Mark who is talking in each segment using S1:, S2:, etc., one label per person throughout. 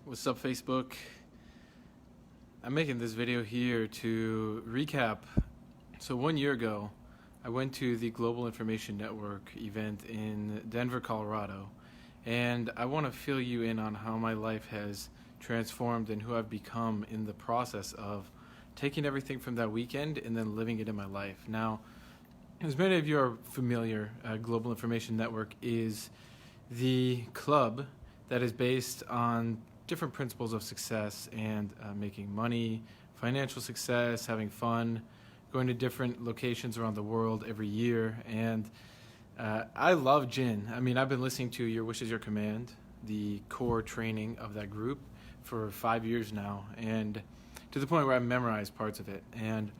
S1: What's up, Facebook? I'm making this video here to recap. So 1 year ago, I went to the Global Information Network event in Denver, Colorado, and I want to fill you in on how my life has transformed and who I've become in the process of taking everything from that weekend and then living it in my life. Now, as many of you are familiar, Global Information Network is the club that is based on different principles of success and making money, financial success, having fun, going to different locations around the world every year. And I love Jin. I mean, I've been listening to Your Wish is Your Command, the core training of that group, for 5 years now, and to the point where I memorized parts of it. And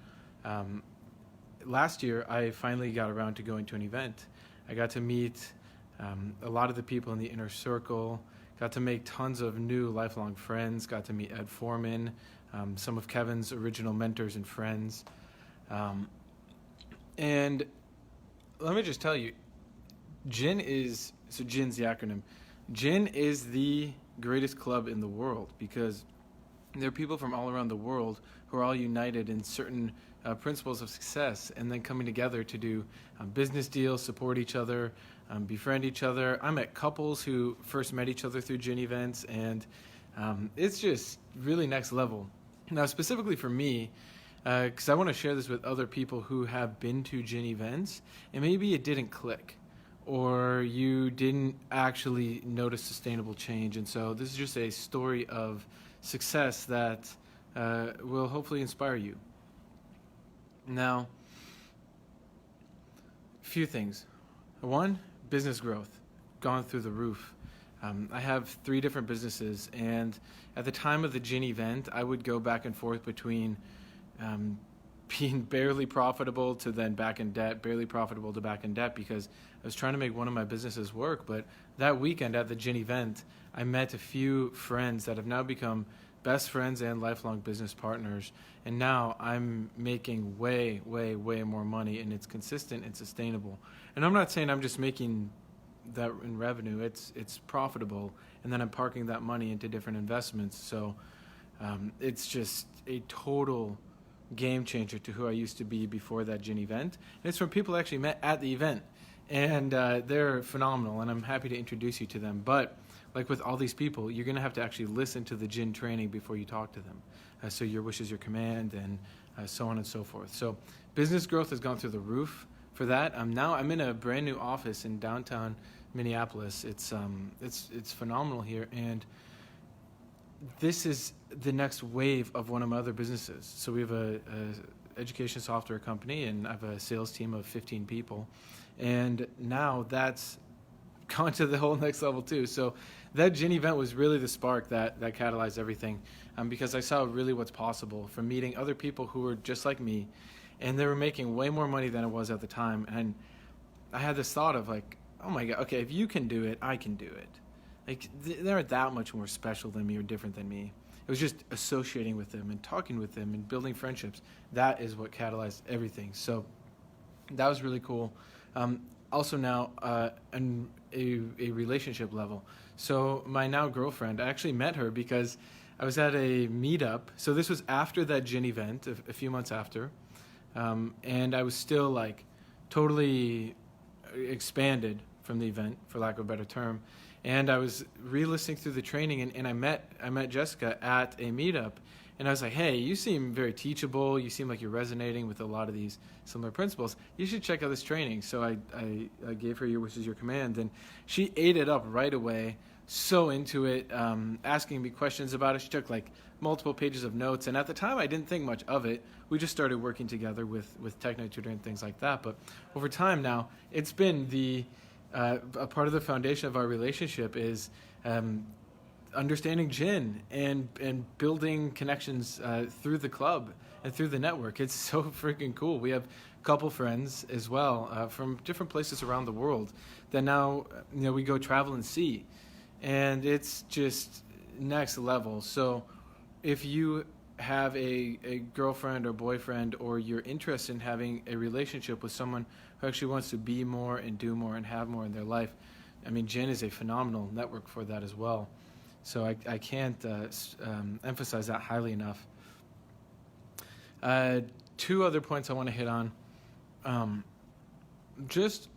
S1: last year, I finally got around to going to an event. I got to meet a lot of the people in the inner circle, got to make tons of new lifelong friends, got to meet Ed Foreman, some of Kevin's original mentors and friends. And let me just tell you, JIN's the acronym. JIN is the greatest club in the world because there are people from all around the world who are all united in certain principles of success and then coming together to do business deals, support each other, befriend each other. I met couples who first met each other through JIN events, and it's just really next level. Now, specifically for me, because I want to share this with other people who have been to JIN events, and maybe it didn't click, or you didn't actually notice sustainable change. And so this is just a story of success that will hopefully inspire you. Now, a few things. One, business growth, gone through the roof. I have 3 different businesses, and at the time of the JIN event, I would go back and forth between being barely profitable to then back in debt, barely profitable to back in debt, because I was trying to make one of my businesses work. But that weekend at the JIN event, I met a few friends that have now become best friends and lifelong business partners. And now I'm making way, way, way more money, and it's consistent and sustainable. And I'm not saying I'm just making that in revenue. It's profitable, and then I'm parking that money into different investments. So it's just a total game changer to who I used to be before that JIN event. And it's from people I actually met at the event. And they're phenomenal, and I'm happy to introduce you to them. But like with all these people, you're going to have to actually listen to the JIN training before you talk to them. So your wish is your command, and so on and so forth. So business growth has gone through the roof for that. Now I'm in a brand new office in downtown Minneapolis. It's phenomenal here, and this is the next wave of one of my other businesses. So we have a education software company, and I have a sales team of 15 people. And now that's gone to the whole next level too. So that JIN event was really the spark that catalyzed everything, because I saw really what's possible from meeting other people who were just like me, and they were making way more money than I was at the time. And I had this thought of like, oh my God, okay, if you can do it, I can do it. Like they're that much more special than me or different than me. It was just associating with them and talking with them and building friendships. That is what catalyzed everything. So that was really cool. Also now, on a relationship level. So my now girlfriend, I actually met her because I was at a meetup. So this was after that JIN event, a few months after. And I was still like totally expanded from the event, for lack of a better term. And I was re-listening through the training, and I met Jessica at a meetup. And I was like, hey, you seem very teachable. You seem like you're resonating with a lot of these similar principles. You should check out this training. So I gave her Your Wish is Your Command, and she ate it up right away, so into it, asking me questions about it. She took like multiple pages of notes. And at the time, I didn't think much of it. We just started working together with Techno Tutor and things like that. But over time now, it's been a part of the foundation of our relationship is understanding JIN and building connections through the club and through the network. It's so freaking cool. We have a couple friends as well from different places around the world that now we go travel and see, and it's just next level. So if you have a girlfriend or boyfriend, or you're interested in having a relationship with someone who actually wants to be more and do more and have more in their life, I mean, JIN is a phenomenal network for that as well. So I can't emphasize that highly enough. Two other points I want to hit on. Just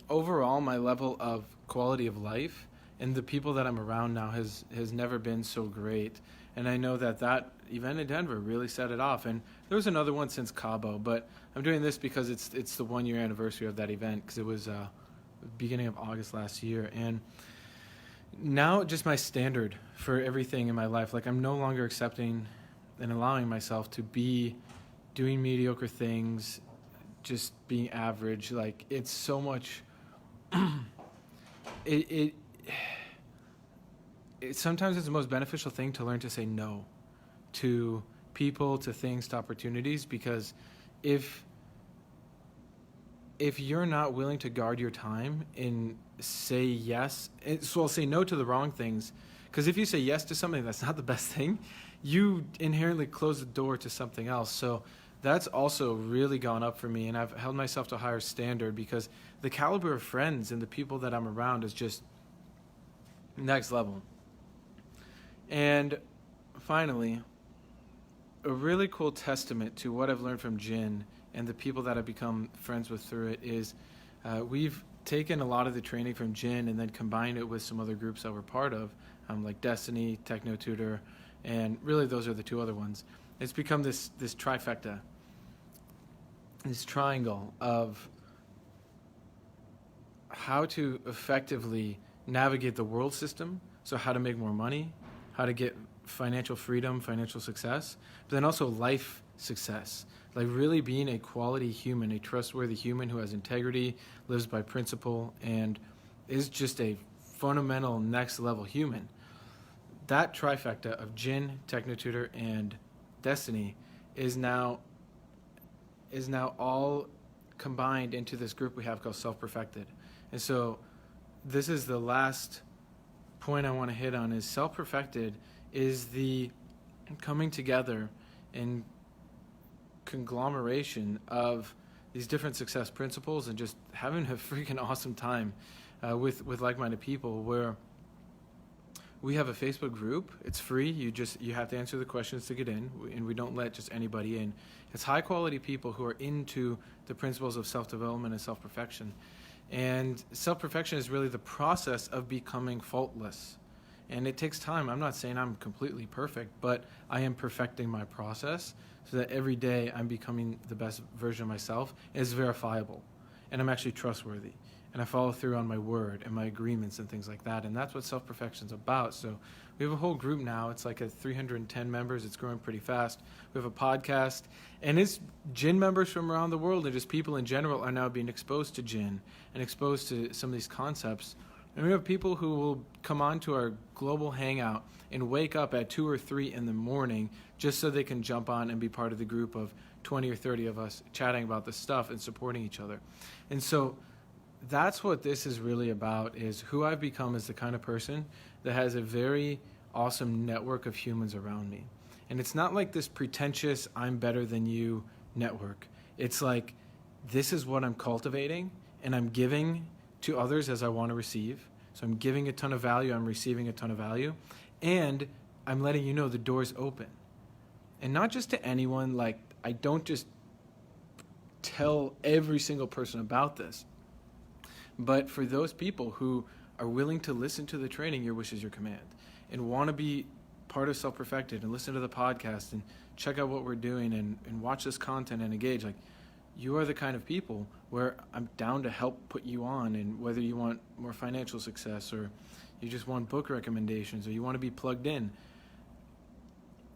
S1: overall, my level of quality of life and the people that I'm around now has never been so great. And I know that event in Denver really set it off. And there was another one since Cabo, but I'm doing this because it's the 1 year anniversary of that event, because it was beginning of August last year. And now just my standard for everything in my life, like I'm no longer accepting and allowing myself to be doing mediocre things, just being average. Like, it's so much it sometimes it's the most beneficial thing to learn to say no to people, to things, to opportunities, because if you're not willing to guard your time and say yes, say no to the wrong things, because if you say yes to something that's not the best thing, you inherently close the door to something else. So that's also really gone up for me, and I've held myself to a higher standard, because the caliber of friends and the people that I'm around is just next level. And finally, a really cool testament to what I've learned from Jin and the people that I've become friends with through it is we've taken a lot of the training from Jin and then combined it with some other groups that we're part of, like Destiny, Techno Tutor, and really those are the two other ones. It's become this trifecta, this triangle of how to effectively navigate the world system, so how to make more money, how to get financial freedom, financial success, but then also life success, like really being a quality human, a trustworthy human who has integrity, lives by principle, and is just a fundamental next level human. That trifecta of Jin, Techno Tutor, and Destiny is now all combined into this group we have called Self-Perfected. And so this is the last point I want to hit on, is Self-Perfected is the coming together and conglomeration of these different success principles and just having a freaking awesome time with like-minded people, where we have a Facebook group. It's free. You have to answer the questions to get in, and we don't let just anybody in. It's high-quality people who are into the principles of self-development and self-perfection. And self-perfection is really the process of becoming faultless. And it takes time. I'm not saying I'm completely perfect, but I am perfecting my process so that every day I'm becoming the best version of myself. And it's verifiable. And I'm actually trustworthy. And I follow through on my word and my agreements and things like that. And that's what self-perfection is about. So we have a whole group now. It's like 310 members. It's growing pretty fast. We have a podcast. And it's Jin members from around the world, and just people in general are now being exposed to Jin and exposed to some of these concepts. And we have people who will come on to our global hangout and wake up at 2 or 3 in the morning just so they can jump on and be part of the group of 20 or 30 of us chatting about this stuff and supporting each other. And so that's what this is really about, is who I've become as the kind of person that has a very awesome network of humans around me. And it's not like this pretentious, I'm better than you network. It's like, this is what I'm cultivating, and I'm giving to others as I want to receive. So I'm giving a ton of value, I'm receiving a ton of value, and I'm letting you know the door's open. And not just to anyone, like, I don't just tell every single person about this. But for those people who are willing to listen to the training, Your Wish is Your Command, and want to be part of Self-Perfected and listen to the podcast and check out what we're doing and watch this content and engage, like, you are the kind of people where I'm down to help put you on, and whether you want more financial success or you just want book recommendations or you want to be plugged in,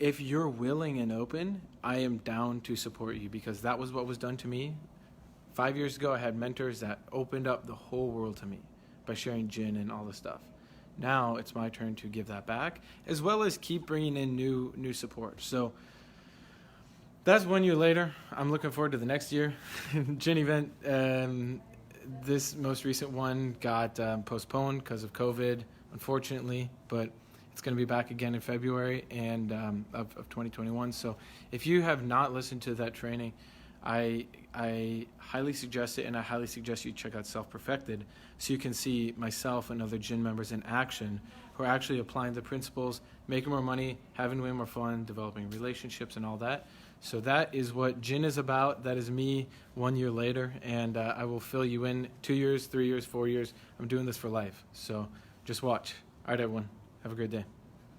S1: if you're willing and open, I am down to support you, because that was what was done to me. 5 years ago, I had mentors that opened up the whole world to me by sharing Jin and all this stuff. Now it's my turn to give that back, as well as keep bringing in new support. So that's 1 year later. I'm looking forward to the next year. Jin event, this most recent one got postponed because of COVID, unfortunately, but it's going to be back again in February and of 2021. So if you have not listened to that training, I highly suggest it, and I highly suggest you check out Self-Perfected so you can see myself and other Jin members in action who are actually applying the principles, making more money, having way more fun, developing relationships and all that. So that is what Gin is about. That is me 1 year later, and I will fill you in 2 years, 3 years, 4 years. I'm doing this for life. So just watch. All right, everyone. Have a great day.